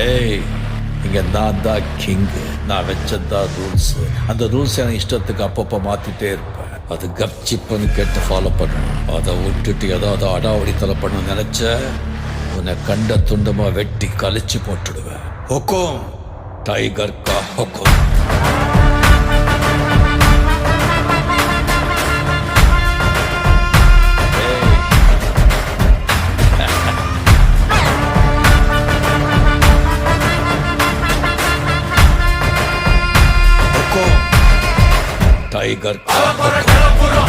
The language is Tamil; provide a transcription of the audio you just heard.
ஏய், இங்க நான் தான் கிங்கு. நான் வச்சதான் ரூல்ஸ். அந்த ரூல்ஸ் எனக்கு இஷ்டத்துக்கு அப்பப்போ மாத்திட்டே இருப்பேன். அது கப்சிப்புன்னு கேட்டு ஃபாலோ பண்ணணும். அதை விட்டுட்டு ஏதாவது அடாவடித்தலை பண்ண நினைச்ச உன்னை கண்ட துண்டமா வெட்டி கழிச்சு போட்டுடுவேன். ஹுக்கும், டைகர் கா ஹுக்கும். டைகர் கா ஹுக்கும்.